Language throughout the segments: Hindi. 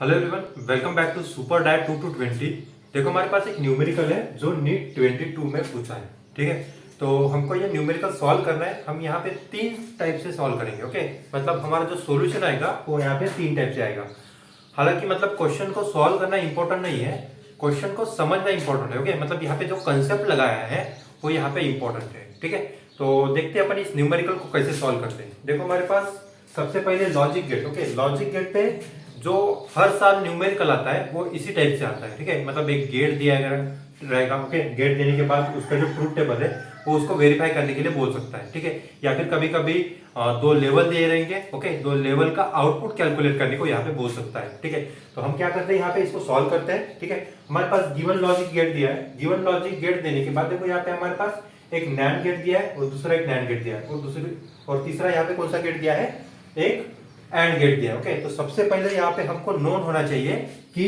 Hello everyone, welcome back to super diet 2 to 20। देखो हमारे पास एक न्यूमेरिकल है जो नीट 22 में पूछा है। ठीक है, तो हमको ये न्यूमेरिकल सॉल्व करना है। हम यहाँ पे तीन टाइप से सॉल्व करेंगे। ओके, मतलब हमारा जो सॉल्यूशन आएगा वो यहाँ पे तीन टाइप से आएगा। हालांकि मतलब क्वेश्चन को सॉल्व करना इंपॉर्टेंट नहीं है, क्वेश्चन को समझना इंपॉर्टेंट है। ओके, मतलब यहाँ पे जो कंसेप्ट लगाया है वो यहाँ पे इंपॉर्टेंट है। ठीक है, तो देखते हैं अपन इस न्यूमेरिकल को कैसे सॉल्व करते हैं। देखो हमारे पास सबसे पहले logic gate. Okay, logic gate पे जो हर साल न्यूमेरिकल आता है वो इसी टाइप से आता है। ठीक है, मतलब एक गेट दिया रहेगा। ओके, गेट देने के बाद उसका जो ट्रूथ टेबल है वो उसको वेरीफाई करने के लिए बोल सकता है। ठीक है, या फिर कभी कभी दो लेवल दिए रहेंगे। ओके, दो लेवल का आउटपुट कैलकुलेट करने को यहाँ पे बोल सकता है। ठीक है, तो हम क्या करते हैं, यहाँ पे इसको सॉल्व करते हैं। ठीक है, हमारे पास गिवन लॉजिक गेट दिया है। गिवन लॉजिक गेट देने के बाद देखो यहाँ पे हमारे पास एक नैंड गेट दिया है और दूसरा एक नैंड गेट दिया है और तीसरा यहाँ पे कौन सा गेट दिया है, एक एंड गेट दिया। ओके, तो सबसे पहले यहाँ पे हमको नोन होना चाहिए कि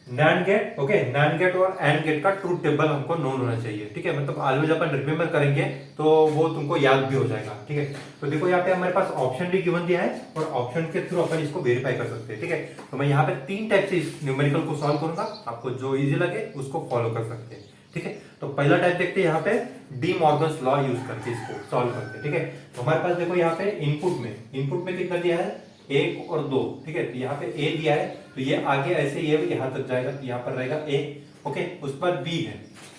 NAND gate, okay, NAND gate और एंड गेट का ट्रूथ टेबल हमको नोन होना चाहिए। ठीक है, मतलब ऑलवेज अपन रिमेंबर करेंगे तो वो तुमको याद भी हो जाएगा। ठीक है, तो देखो यहाँ पे हमारे पास ऑप्शन भी गिवन दिया है और ऑप्शन के थ्रू अपन इसको वेरीफाई कर सकते हैं। ठीक है, तो मैं यहाँ पे तीन टाइप से इस न्यूमेरिकल को सॉल्व करूंगा, आपको जो इजी लगे उसको फॉलो कर सकते हैं। ठीक है, तो पहला टाइप देखते हैं यहाँ पे डी मॉर्गन्स लॉ यूज करके इसको सॉल्व करते हैं। ठीक है, तो हमारे पास देखो यहाँ पे इनपुट में कितना दिया है, एक और दो। ठीक है, तो यहाँ पे ए दिया है तो ये आगे ऐसे ये यहाँ तक जाएगा तो यहाँ पर रहेगा ए। ओके, उस पर बी है।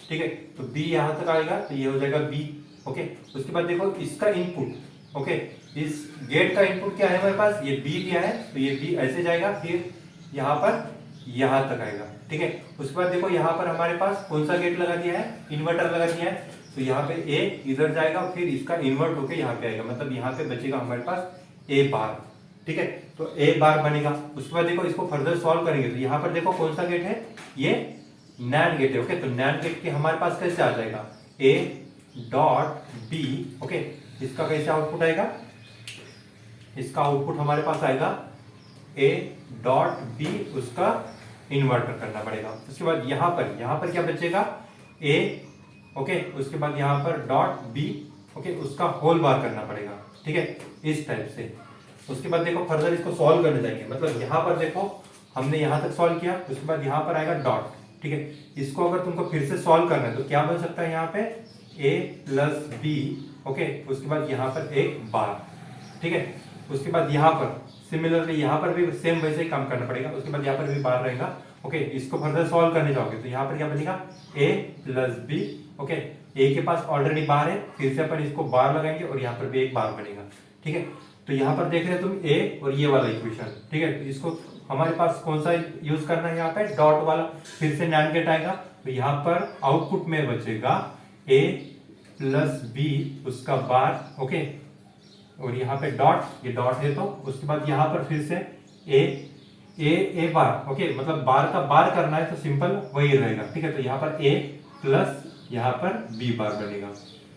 ठीक है, तो बी यहाँ तक आएगा तो ये हो जाएगा बी। ओके, उसके बाद देखो इसका इनपुट। ओके, इस गेट का इनपुट क्या है हमारे पास, ये बी दिया है तो ये बी ऐसे जाएगा फिर यहाँ पर यहाँ तक आएगा। ठीक है, उसके बाद देखो यहाँ पर हमारे पास कौन सा गेट लगा दिया है, इन्वर्टर लगा दिया है। तो यहाँ पे ए इधर जाएगा फिर इसका इन्वर्ट होके यहाँ पे आएगा, मतलब यहाँ पे बचेगा हमारे पास ए बार। ठीक है, तो ए बार बनेगा। उसके बाद देखो इसको फर्दर सॉल्व करेंगे तो यहाँ पर देखो कौन सा गेट है, ये नैंड गेट है। ओके, तो नैंड गेट के हमारे पास कैसे आ जाएगा, ए डॉट बी। ओके, इसका कैसे आउटपुट आएगा, इसका आउटपुट हमारे पास आएगा ए डॉट बी, उसका इन्वर्टर करना पड़ेगा। उसके बाद यहाँ पर क्या बचेगा, ए। ओके, उसके बाद यहाँ पर डॉट बी। ओके, उसका होल बार करना पड़ेगा। ठीक है, इस टाइप से। उसके बाद देखो फर्दर इसको सॉल्व करने जाएंगे, मतलब यहाँ पर देखो हमने यहाँ तक सॉल्व किया, उसके बाद यहाँ पर आएगा डॉट। ठीक है, इसको अगर तुमको फिर से सॉल्व करना है तो क्या बन सकता है, यहाँ पे ए प्लस बी। ओके, उसके बाद यहाँ पर एक बार। ठीक है, उसके बाद यहाँ पर सिमिलरली यहाँ पर भी सेम वैसे ही काम करना पड़ेगा, उसके बाद यहाँ पर भी बार रहेगा। ओके, इसको फर्दर सॉल्व करने जाओगे तो यहाँ पर क्या बनेगा, ए प्लस बी। ओके, ए के पास ऑलरेडी बार है, फिर से अपन इसको बार लगाएंगे और यहाँ पर भी एक बार बनेगा। ठीक है, तो यहाँ पर देख रहे हो तुम ए और ये वाला इक्वेशन। ठीक है, तो इसको हमारे पास कौन सा यूज करना है, यहाँ पे डॉट वाला। फिर से नैंड गेट आएगा तो यहाँ पर आउटपुट में बचेगा ए प्लस बी, उसका बार। ओके, और यहाँ पे डॉट, ये डॉट है तो उसके बाद यहाँ पर फिर से ए बार। ओके, मतलब बार का बार करना है तो सिंपल वही रहेगा। ठीक है, तो यहाँ पर ए प्लस यहाँ पर बी बार बनेगा।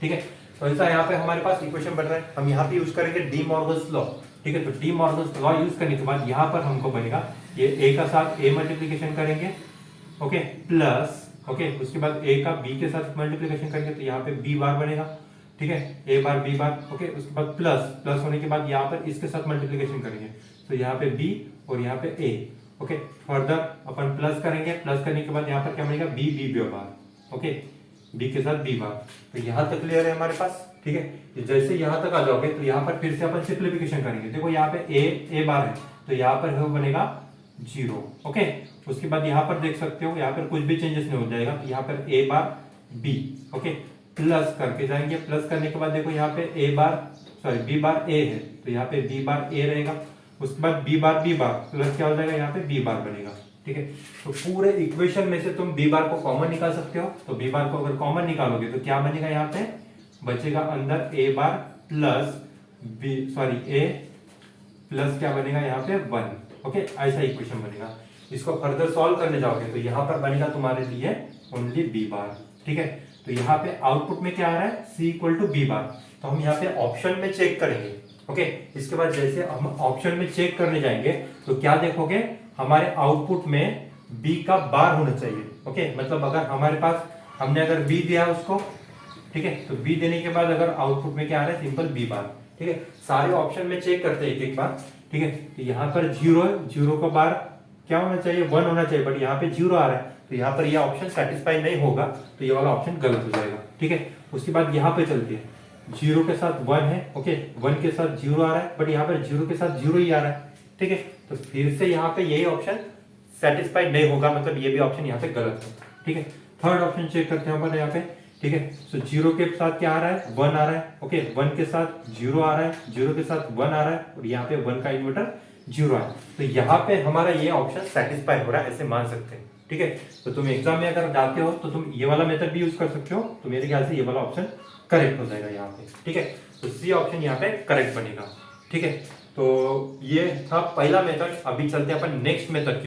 ठीक है, तो ऐसा यहाँ पे हमारे पास इक्वेशन बन रहा है। हम यहाँ पे यूज करेंगे डी मॉर्गन्स लॉ। ठीक है, तो डी मॉर्गन्स लॉ यूज करने के बाद यहाँ पर हमको बनेगा ये ए का साथ ए मल्टीप्लीकेशन करेंगे। ओके, प्लस ओके, उसके बाद ए का बी के साथ मल्टीप्लीकेशन करेंगे तो यहाँ पे बी बार बनेगा। ठीक है, ए बार बी बार। ओके, उसके बाद प्लस होने के बाद यहाँ पर इसके साथ मल्टीप्लीकेशन करेंगे तो यहाँ पे बी और यहाँ पे ए। ओके, फर्दर अपन प्लस करेंगे, प्लस करने के बाद यहाँ पर क्या बनेगा, B B bar. Okay, B के साथ बी बार। तो यहाँ तक क्लियर है हमारे पास। ठीक है, जैसे यहाँ तक आ जाओगे तो यहाँ पर फिर से अपन सिंप्लीफिकेशन करेंगे। देखो यहाँ पे ए बार है तो यहाँ पर बनेगा 0। ओके, उसके बाद यहाँ पर देख सकते हो यहाँ पर कुछ भी चेंजेस नहीं हो जाएगा तो यहाँ पर ए बार बी। ओके, प्लस करके जाएंगे, प्लस करने के बाद देखो यहाँ पे बी बार ए है तो यहाँ पे बी बार ए रहेगा। उसके बाद बी बार प्लस क्या हो जाएगा, यहाँ पे बी बार बनेगा। ठीक है, तो पूरे इक्वेशन में से तुम बी बार को कॉमन निकाल सकते हो। तो बी बार को अगर कॉमन निकालोगे तो क्या बनेगा, यहाँ पे बचेगा अंदर ए बार प्लस ए प्लस क्या बनेगा, यहाँ पे 1। ओके, ऐसा इक्वेशन बनेगा। इसको फर्दर सॉल्व करने जाओगे तो यहाँ पर बनेगा तुम्हारे लिए ओनली बी बार। ठीक है, तो यहाँ पे आउटपुट में क्या आ रहा है, सी इक्वल टू बी बार। तो हम यहाँ पे ऑप्शन में चेक करेंगे। ओके, इसके बाद जैसे हम ऑप्शन में चेक करने जाएंगे तो क्या देखोगे, हमारे आउटपुट में बी का बार होना चाहिए। ओके, मतलब अगर हमारे पास हमने अगर बी दिया उसको, ठीक है, तो बी देने के बाद अगर आउटपुट में क्या आ रहा है, सिंपल बी बार। ठीक है, सारे ऑप्शन में चेक करते हैं एक एक बार। ठीक है, तो यहाँ पर 0 है, 0 का बार क्या होना चाहिए, 1 होना चाहिए, बट यहाँ पे 0 आ रहा है, तो यहाँ पर ये ऑप्शन सेटिस्फाई नहीं होगा, तो ये वाला ऑप्शन गलत हो जाएगा। ठीक है, उसके बाद यहाँ पे चलते हैं, 0 के साथ 1 है, ओके, 1 के साथ 0 आ रहा है, बट यहाँ पर 0 के साथ 0 ही आ रहा है। ठीक है, तो फिर से यहाँ पे यही ऑप्शन सेटिस्फाइड नहीं होगा, मतलब ये भी ऑप्शन यहाँ पे गलत है। ठीक है, थर्ड ऑप्शन चेक करते हैं अपन यहाँ पे। ठीक है, सो 0 के साथ क्या आ रहा है, 1 आ रहा है, ओके, 1 के साथ 0 आ रहा है, 0 के साथ 1 आ रहा है, और यहाँ पे 1 का इन्वर्टर 0 है, तो यहाँ पे हमारा ये ऑप्शन सेटिस्फाई हो रहा है, ऐसे मान सकते हैं। ठीक है, तो तुम एग्जाम में अगर जाते हो तो तुम ये वाला मेथड भी यूज कर सकते हो, तो मेरे ख्याल से ये वाला ऑप्शन करेक्ट हो जाएगा यहाँ पे। ठीक है, तो सी ऑप्शन यहाँ पे करेक्ट बनेगा। ठीक है, तो ये था पहला मेथड। अभी चलते हैं अपन नेक्स्ट मेथड।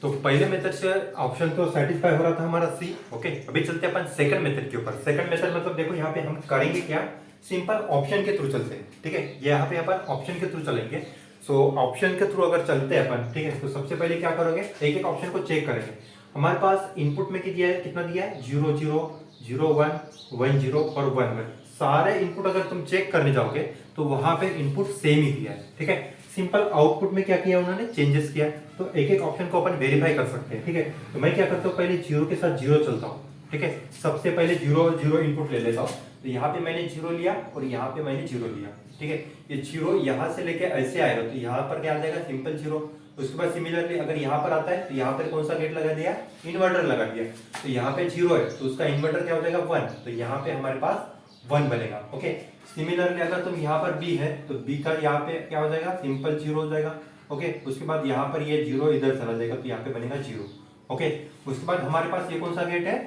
तो पहले मेथड से ऑप्शन तो सेटिस्फाई हो रहा था हमारा सी, ओके। अभी चलते हैं अपन सेकंड मेथड के ऊपर। सेकंड मेथड मतलब देखो यहाँ पे हम करेंगे क्या, सिंपल ऑप्शन के थ्रू चलते हैं। ठीक है, ये यहाँ पे अपन ऑप्शन के थ्रू चलेंगे। सो ऑप्शन के थ्रू अगर चलते हैं अपन, ठीक है, तो सबसे पहले क्या करोगे, एक एक ऑप्शन को चेक करेंगे। हमारे पास इनपुट में कितना दिया है, 0 0 0 1 1 0 और 1 1। सारे इनपुट अगर तुम चेक करने जाओगे तो वहां पे इनपुट सेम ही दिया है। ठीक है, सिंपल आउटपुट में क्या किया उन्होंने, चेंजेस किया। तो एक एक ऑप्शन को अपन वेरीफाई कर सकते हैं। ठीक है, तो मैं क्या करता हूँ, पहले 0 के साथ 0 चलता हूँ। ठीक है, सबसे पहले 0 0 इनपुट ले लेता हूँ। तो यहाँ पे मैंने 0 लिया और यहाँ पे मैंने 0 लिया। ठीक है, ये 0 यहाँ से लेके ऐसे आएगा, तो यहाँ पर क्या आ जाएगा, सिंपल 0। उसके बाद सिमिलरली अगर यहाँ पर आता है तो यहाँ पर कौन सा गेट लगा दिया, इन्वर्टर लगा दिया। तो यहाँ पे 0 है, तो उसका इन्वर्टर क्या हो जाएगा, 1। तो यहाँ पे हमारे पास 1 बनेगा। ओके, सिमिलरली अगर तुम यहाँ पर बी है तो बी का यहाँ पे क्या हो जाएगा, सिंपल 0 हो जाएगा। ओके, उसके बाद यहाँ पर ये 0 इधर चला जाएगा, तो यहाँ पे बनेगा 0। ओके, उसके बाद हमारे पास ये कौन सा गेट है,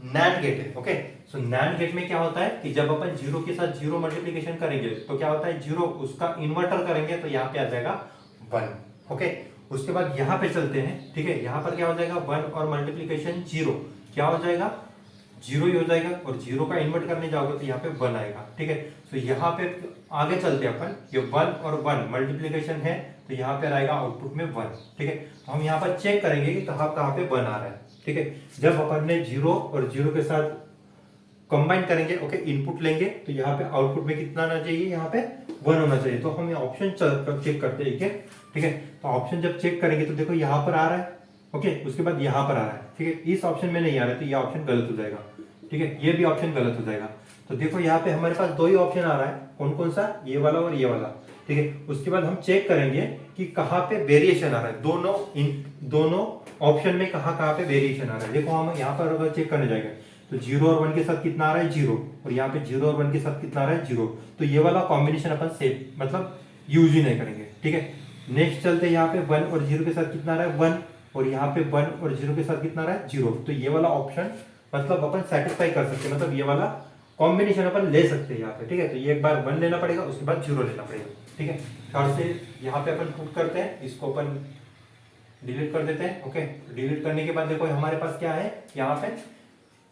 नैंड गेट है। ओके, सो नैंड गेट में क्या होता है कि जब अपन 0 के साथ 0 मल्टीप्लीकेशन करेंगे तो क्या होता है, 0 उसका इन्वर्टर करेंगे तो यहाँ पे आ जाएगा 1। ओके, उसके बाद यहाँ पे चलते हैं। ठीक है, यहाँ पर क्या हो जाएगा, 1 और मल्टीप्लीकेशन 0 क्या हो जाएगा, 0 ही हो जाएगा, और 0 का इन्वर्ट करने जाओगे तो यहाँ पे 1 आएगा। ठीक है, तो यहाँ पे आगे चलते हैं अपन, ये 1 और 1 मल्टीप्लीकेशन है, तो यहाँ पे आएगा आउटपुट में 1। ठीक है, तो हम यहाँ पर चेक करेंगे कि कहाँ कहाँ पे 1 आ रहा है। ठीक है, जब अपन ने 0 और 0 के साथ कंबाइन करेंगे, ओके, इनपुट लेंगे, तो यहाँ पे आउटपुट में कितना आना चाहिए, यहाँ पे 1 होना चाहिए। तो हम ऑप्शन चेक करते हैं। ठीक है, तो ऑप्शन जब चेक करेंगे तो देखो यहाँ पर आ रहा है, ओके, उसके बाद यहाँ पर आ रहा है। ठीक है, इस ऑप्शन में नहीं आ रहा है, तो ये ऑप्शन गलत हो जाएगा। ठीक है, ये भी ऑप्शन गलत हो जाएगा। तो देखो यहाँ पे हमारे पास 2 ही ऑप्शन आ रहा है, कौन कौन सा, ये वाला और ये वाला। ठीक है, उसके बाद हम चेक करेंगे कि कहाँ पे वेरिएशन आ रहा है, दोनों ऑप्शन में कहाँ कहाँ पे वेरिएशन आ रहा है। देखो हम यहाँ पर अगर चेक करने जाएंगे तो 0 और 1 के साथ कितना आ रहा है, 0, और यहाँ पे 0 और 1 के साथ कितना आ रहा है, 0। तो ये वाला कॉम्बिनेशन अपन सेम मतलब यूज ही नहीं करेंगे। ठीक है, नेक्स्ट चलते हैं, यहाँ पे 1 और 0 के साथ कितना आ रहा है, 1, और यहाँ पे 1 और 0 के साथ कितना आ रहा है, 0। तो ये वाला ऑप्शन मतलब अपन सेटिस्फाई कर सकते हैं, मतलब ये वाला कॉम्बिनेशन अपन ले सकते हैं यहाँ पे। ठीक है, तो ये एक बार 1 लेना पड़ेगा, उसके बाद 0 लेना पड़ेगा। ठीक है, और से यहाँ पे अपन पुट करते हैं, इसको अपन डिलीट कर देते हैं। ओके, डिलीट करने के बाद देखो हमारे पास क्या है, यहाँ पे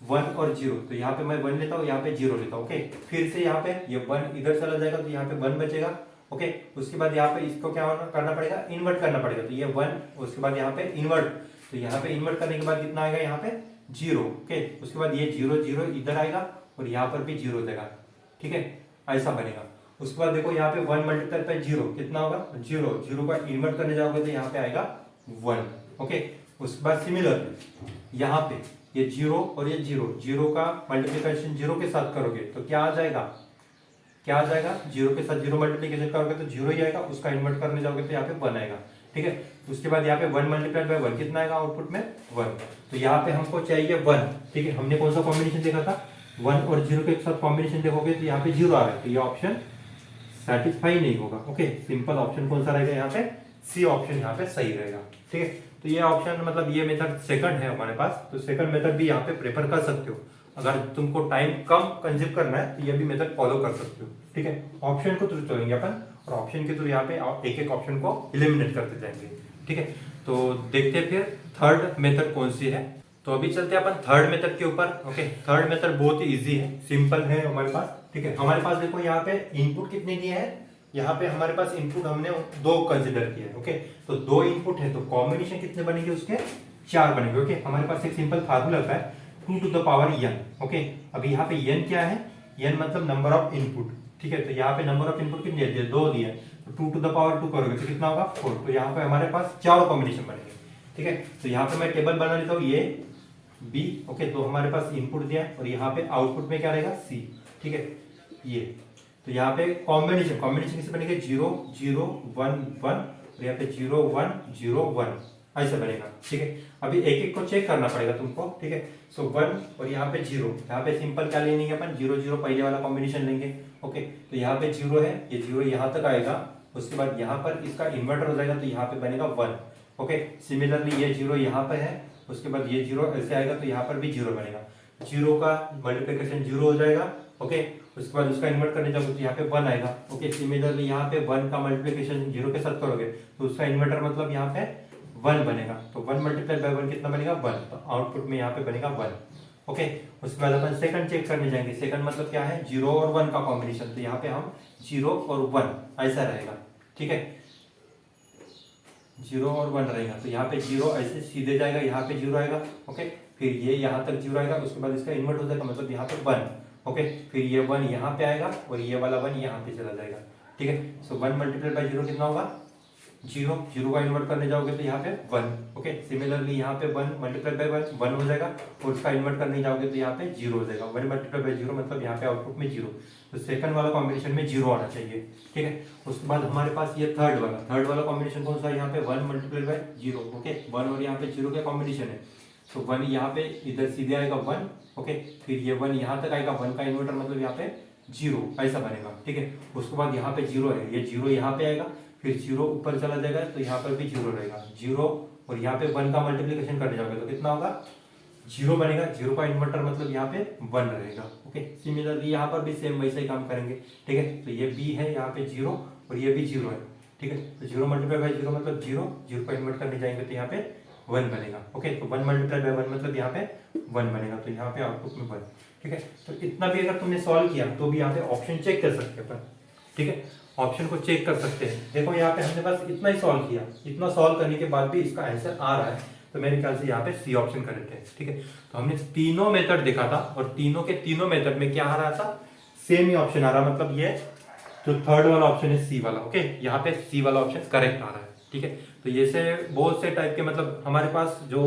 1 और 0, तो यहाँ पे मैं 1 लेता हूँ, यहाँ पे 0 लेता हूँ। ओके, फिर से यहाँ पे ये 1 इधर चला जाएगा, तो यहाँ पे 1 बचेगा। ओके, उसके बाद यहाँ पे इसको क्या करना पड़ेगा, इन्वर्ट करना पड़ेगा। तो ये 1, उसके बाद यहाँ पे इन्वर्ट, तो यहाँ पे इन्वर्ट करने के बाद कितना आएगा, यहाँ पे 0। ओके, उसके बाद ये 0 0 इधर आएगा और यहाँ पर भी 0 हो जाएगा। ठीक है, ऐसा बनेगा। उसके बाद देखो यहाँ पे 1 मल्टीप्लाई बाय 0 कितना होगा, 0 0 का इन्वर्ट करने जाओगे तो यहाँ पे आएगा 1। ओके, उसके बाद सिमिलर यहाँ पे ये 0 और ये 0 का मल्टीप्लिकेशन 0 के साथ करोगे तो क्या आ जाएगा, 0 के साथ 0 मल्टीप्लिकेशन करोगे तो 0 ही आएगा, उसका इन्वर्ट करने जाओगे तो यहाँ पे 1 आएगा। ठीक है, उसके बाद यहाँ पे 1 मल्टीप्लाइड बाय 1 कितना आएगा, आउटपुट में 1। तो यहाँ पे हमको चाहिए 1। ठीक है, हमने कौन सा कॉम्बिनेशन देखा था, 1 और 0 के साथ कॉम्बिनेशन देखोगे तो यहाँ पे 0 आ रहा है, तो ये ऑप्शन सेटिस्फाई नहीं होगा। ओके, सिंपल ऑप्शन कौन सा रहेगा, यहाँ पे सी ऑप्शन यहाँ पे सही रहेगा। ठीक है, तो ये ऑप्शन मतलब ये मेथड सेकंड है हमारे पास, तो सेकंड मेथड भी यहाँ पे प्रेफर कर सकते हो। अगर तुमको टाइम कम कंज्यूम करना है तो ये भी मेथड फॉलो कर सकते हो। ठीक है, ऑप्शन को थ्रू चलेंगे अपन, और ऑप्शन के थ्रू यहाँ पे एक एक ऑप्शन को एलिमिनेट करते जाएंगे। ठीक है, तो देखते हैं फिर थर्ड मेथड कौन सी है। तो अभी चलते हैं अपन थर्ड मेथड के ऊपर। ओके, थर्ड मेथड बहुत ही इजी है, सिंपल है हमारे पास। ठीक है, हमारे पास देखो यहाँ पे इनपुट कितने दिए हैं, यहाँ पे हमारे पास इनपुट हमने 2 कंसिडर किया है। ओके, तो 2 इनपुट है तो कॉम्बिनेशन कितने बनेंगे उसके, 4 बनेंगे। ओके, हमारे पास एक सिंपल फार्मूला है 2 to the power n। Okay, अभी यहाँ पे n क्या है, n मतलब नंबर ऑफ इनपुट। ठीक है, तो यहाँ पे नंबर ऑफ इनपुट कितने दिए, 2 दिए, तो 2 टू द पावर 2 करोगे तो कितना होगा, 4। तो यहाँ पे हमारे पास 4 कॉम्बिनेशन बनेंगे। ठीक है। तो यहाँ पे मैं टेबल बना लेता हूँ ये बी, ओके। तो हमारे पास इनपुट दिया है और यहाँ पे आउटपुट में क्या रहेगा सी, ठीक है। ये तो यहाँ पे कॉम्बिनेशन कैसे बनेगा 0 0 1 1 और यहाँ पे 0 1 0 1 ऐसा बनेगा, ठीक है। अभी एक एक को चेक करना पड़ेगा तुमको, ठीक है। सो 1 और यहाँ पे 0, यहाँ पे सिंपल क्या लेंगे अपन 0 0 पहले वाला कॉम्बिनेशन लेंगे, ओके। तो यहाँ पे 0 है, ये 0 यहाँ तक आएगा, उसके बाद यहाँ पर इसका इन्वर्टर हो जाएगा तो यहाँ पे बनेगा 1, ओके। सिमिलरली ये 0 यहाँ पे है, उसके बाद ये 0 ऐसे आएगा तो यहाँ पर भी 0 बनेगा, 0 का मल्टीप्लिकेशन 0 हो जाएगा, ओके। उसके बाद उसका इन्वर्ट करने जाओगे तो यहाँ पे 1 आएगा, ओके। सिमिलरली यहाँ पे 1 का मल्टीप्लिकेशन 0 के साथ करोगे तो उसका इन्वर्टर मतलब यहाँ पे 1 बनेगा, तो 1 मल्टीप्लाई बाय 1 कितना बनेगा 1, तो आउटपुट में यहाँ पे बनेगा 1, ओके। उसके बाद अपन सेकंड चेक करने जाएंगे। सेकंड मतलब क्या है 0 और 1 का कॉम्बिनेशन, तो यहाँ पे हम 0 और 1 ऐसा रहेगा, ठीक है। 0 और 1 रहेगा तो यहाँ पे 0 ऐसे सीधे जाएगा, यहाँ पे 0 आएगा, ओके। फिर ये यहाँ तक 0 आएगा, उसके बाद इसका इन्वर्ट हो जाएगा मतलब यहाँ पे 1, ओके। फिर ये 1 यहाँ पे आएगा और ये वाला 1 यहाँ पे चला जाएगा, ठीक है। सो 1 मल्टीप्लाई बाय 0 कितना होगा 0, 0 का इन्वर्ट करने जाओगे तो यहाँ पे 1, ओके। सिमिलरली यहाँ पे 1 मल्टीप्लाई बाय 1 हो जाएगा और उसका इन्वर्ट करने जाओगे तो यहाँ पे 0 हो जाएगा। 1 मल्टीप्लाई बाय 0 मतलब यहाँ पे आउटपुट में 0, तो सेकंड वाला कॉम्बिनेशन में 0 आना चाहिए, ठीक है। उसके बाद हमारे पास ये थर्ड वाला कॉम्बिनेशन कौन सा है, यहाँ पे 1 मल्टीप्लाई बाय 0, ओके। 1 और यहाँ पे 0 का कॉम्बिनेशन है, तो 1 यहाँ पे इधर सीधे आएगा 1, ओके। फिर ये 1 यहाँ तक आएगा, 1 का इन्वर्टर मतलब यहाँ पे 0 ऐसा बनेगा, ठीक है। उसके बाद यहाँ पे 0 है, ये 0 यहाँ पे आएगा, फिर 0 ऊपर चला जाएगा तो यहाँ पर भी 0 रहेगा, 0 और यहाँ पे 1 का मल्टीप्लिकेशन करने जाओगे तो कितना होगा 0 बनेगा, 0 का इन्वर्टर मतलब यहाँ पे 1 रहेगा, ओके। सिमिलरली यहाँ पर भी सेम वैसे ही काम करेंगे, ठीक है। तो ये b है, यहाँ पे 0 और ये भी 0 है, ठीक है। तो 0 मल्टीप्लाई बाय 0 मतलब 0, 0 का इन्वर्ट करने जाएंगे तो यहाँ पे 1 बनेगा, ओके। तो 1 मल्टीप्लाई बाय 1 मतलब यहाँ पे 1 बनेगा, तो यहाँ पे आउटपुट में 1, ठीक है। तो इतना भी अगर तुमने सॉल्व किया तो भी यहाँ पे ऑप्शन चेक कर सकते हैं अपन, ठीक है। ऑप्शन को चेक कर सकते हैं। देखो यहाँ पे हमने बस इतना ही सॉल्व किया, इतना सॉल्व करने के बाद भी इसका आंसर आ रहा है, तो मेरे ख्याल से यहाँ पे सी ऑप्शन करेक्ट है, ठीक है। तो हमने तीनों मेथड देखा था और तीनों के तीनों मेथड में क्या आ रहा था, सेम ही ऑप्शन आ रहा, मतलब ये जो थर्ड वाला ऑप्शन है सी वाला, ओके। यहाँ पे सी वाला ऑप्शन करेक्ट आ रहा है, ठीक है। तो ये से बहुत से टाइप के, मतलब हमारे पास जो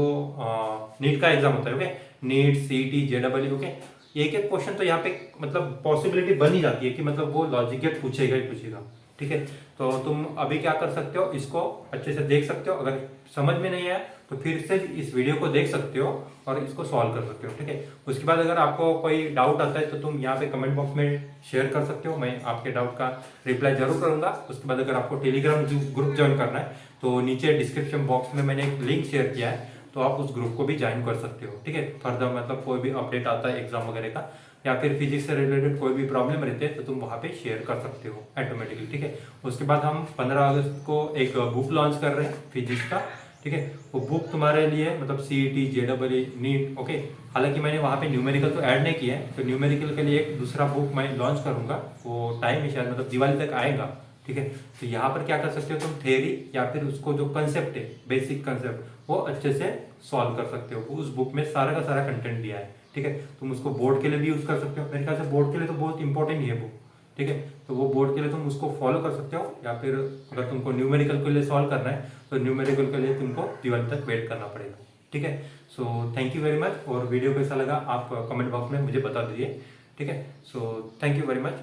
नीट का एग्जाम होता है, ओके, नीट सीईटी जेडबल, ओके, एक एक क्वेश्चन तो यहाँ पे मतलब पॉसिबिलिटी बन ही जाती है कि मतलब वो लॉजिक गेट पूछेगा ही पूछेगा, ठीक है। तो तुम अभी क्या कर सकते हो, इसको अच्छे से देख सकते हो, अगर समझ में नहीं आया तो फिर से इस वीडियो को देख सकते हो और इसको सॉल्व कर सकते हो, ठीक है। उसके बाद अगर आपको कोई डाउट आता है तो तुम यहाँ पे कमेंट बॉक्स में शेयर कर सकते हो, मैं आपके डाउट का रिप्लाई जरूर करूंगा। उसके बाद अगर आपको टेलीग्राम ग्रुप ज्वाइन करना है तो नीचे डिस्क्रिप्शन बॉक्स में मैंने एक लिंक शेयर किया है, तो आप उस ग्रुप को भी ज्वाइन कर सकते हो, ठीक है। फर्दर मतलब कोई भी अपडेट आता है एग्जाम वगैरह का या फिर फिजिक्स से रिलेटेड कोई भी प्रॉब्लम रहते हैं तो तुम वहाँ पे शेयर कर सकते हो ऑटोमेटिकली, ठीक है। उसके बाद हम 15 अगस्त को एक बुक लॉन्च कर रहे हैं फिजिक्स का, ठीक है। वो बुक तुम्हारे लिए मतलब सीईटी जेडबल नीट, ओके। हालांकि मैंने वहाँ पे न्यूमेरिकल तो ऐड नहीं किया है, तो न्यूमेरिकल के लिए एक दूसरा बुक मैं लॉन्च करूंगा, वो टाइम है शायद मतलब दिवाली तक आएगा, ठीक है। तो यहाँ पर क्या कर सकते हो तुम, थ्योरी या फिर उसको जो कंसेप्ट है बेसिक कंसेप्ट वो अच्छे से सॉल्व कर सकते हो। उस बुक में सारा का सारा कंटेंट दिया है, ठीक है। तुम उसको बोर्ड के लिए भी यूज कर सकते हो, मेरे ख्याल से बोर्ड के लिए तो बहुत इंपॉर्टेंट है बुक, ठीक है। तो वो बोर्ड के लिए तुम उसको फॉलो कर सकते हो, या फिर अगर तुमको न्यूमेरिकल के लिए सॉल्व करना है तो न्यूमेरिकल के लिए तुमको दिवाली तक वेट करना पड़ेगा, ठीक है। So thank you very much, और वीडियो कैसा लगा आप कमेंट बॉक्स में मुझे बता दीजिए, ठीक है। So thank you very much.